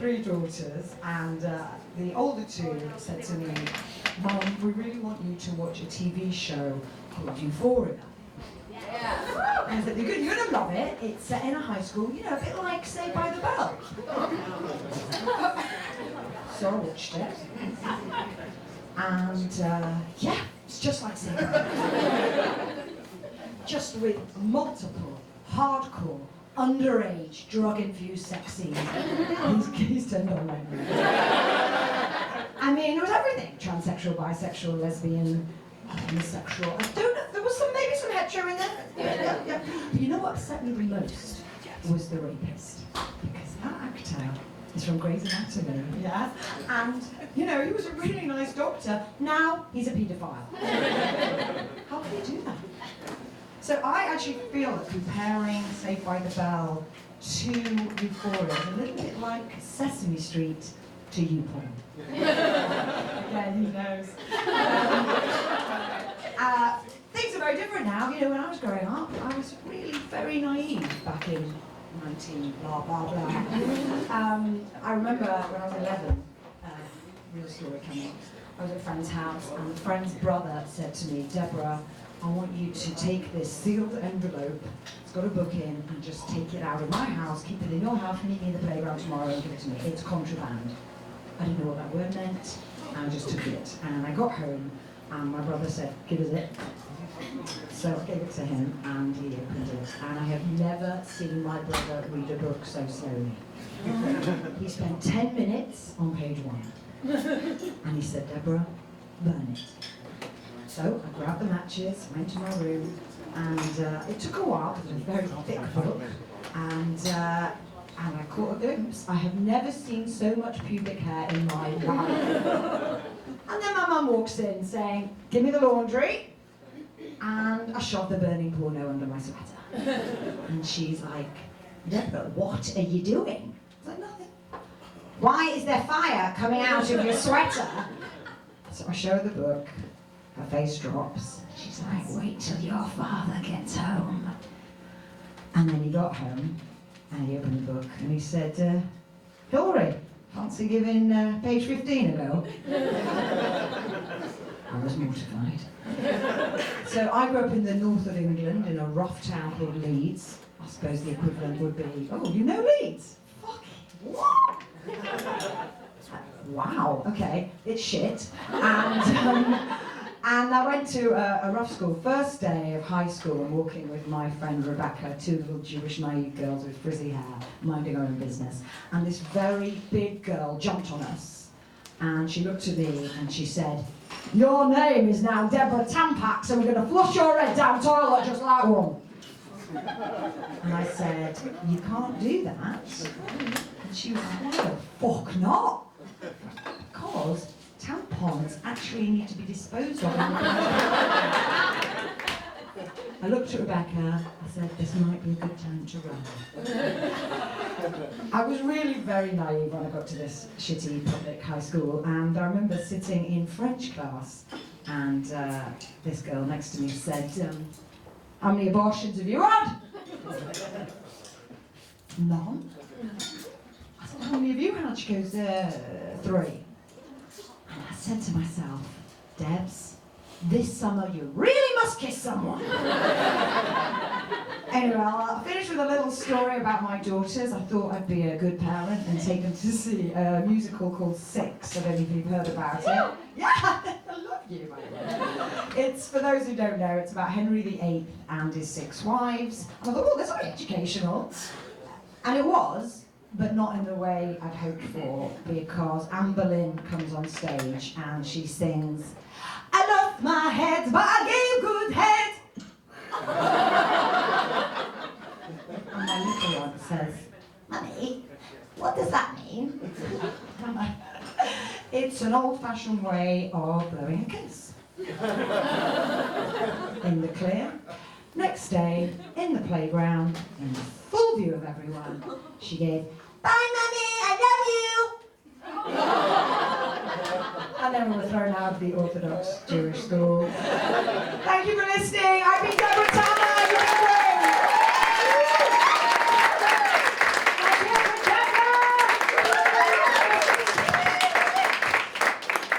three daughters, and the older two said to me, "Mom, we really want you to watch a TV show called Euphoria." Yeah. And I said, "You're gonna love it. It's set in a high school, you know, a bit like Saved by the Bell." So I watched it, and yeah, it's just like Saved by the Bell. Just with multiple hardcore, underage, drug-infused sex scenes. He's turned on right now. I mean, it was everything. Transsexual, bisexual, lesbian, homosexual. I don't know, there was maybe some hetero in there. Yeah. But you know what upset me the most was the rapist. Because that actor is from Grey's Anatomy, yeah? And, you know, he was a really nice doctor. Now he's a paedophile. How can you do that? So I actually feel that comparing Saved by the Bell to Euphoria is a little bit like Sesame Street to YouPorn. Yeah, he knows. Things are very different now. You know, when I was growing up, I was really very naive back in 19 blah blah blah. I remember when I was 11, real story coming. I was at a friend's house, and the friend's brother said to me, "Deborah, I want you to take this sealed envelope, it's got a book in, and just take it out of my house, keep it in your house, meet me in the playground tomorrow and give it to me. It's contraband." I didn't know what that word meant, and I just took it. And I got home, and my brother said, "Give us it." So I gave it to him, and he opened it. And I have never seen my brother read a book so slowly. He spent 10 minutes on page 1. And he said, "Deborah, burn it." So I grabbed the matches, went to my room, and it took a while because it was a very thick book, and I caught a glimpse. I have never seen so much pubic hair in my life. And then my mum walks in saying, "Give me the laundry," and I shoved the burning porno under my sweater. And she's like, "Deborah, what are you doing?" I was like, "Nothing." "Why is there fire coming out of your sweater?" So I show her the book. Her face drops. She's like, "Wait till your father gets home." And then he got home, and he opened the book, and he said, "Hillary, fancy giving page 15 a go?" I was mortified. So I grew up in the north of England, in a rough town called Leeds. I suppose the equivalent would be, "Oh, you know Leeds? Fuck, what?" Wow, okay, it's shit. And I went to a rough school. First day of high school, I'm walking with my friend Rebecca, 2 little Jewish naive girls with frizzy hair, minding our own business. And this very big girl jumped on us. And she looked at me and she said, "Your name is now Debra Tammer, so we're going to flush your head down toilet just like one." And I said, "You can't do that." And she was like, "Why the fuck not?" Because tampons actually need to be disposed of. I looked at Rebecca, I said, "This might be a good time to run." I was really very naive when I got to this shitty public high school, and I remember sitting in French class, and this girl next to me said, "How many abortions have you had?" "None." I said, "How many have you had?" She goes, 3. And I said to myself, "Debs, this summer you really must kiss someone." Anyway, I'll finish with a little story about my daughters. I thought I'd be a good parent and take them to see a musical called Six. I don't know if you've heard about it. Yeah, I love you, by the way. It's, for those who don't know, it's about Henry VIII and his 6 wives. And I thought, oh, that's very educational. And it was, but not in the way I'd hoped for, because Anne Boleyn comes on stage and she sings, "I lost my head, but I gave good head." And my little one says, "Mummy, what does that mean?" I'm like, "It's an old-fashioned way of blowing a kiss." In the clear. Next day, in the playground, in full view of everyone, she gave, "Bye, Mummy, I love you!" And then we were thrown out of the Orthodox Jewish school. Thank you for listening. I've been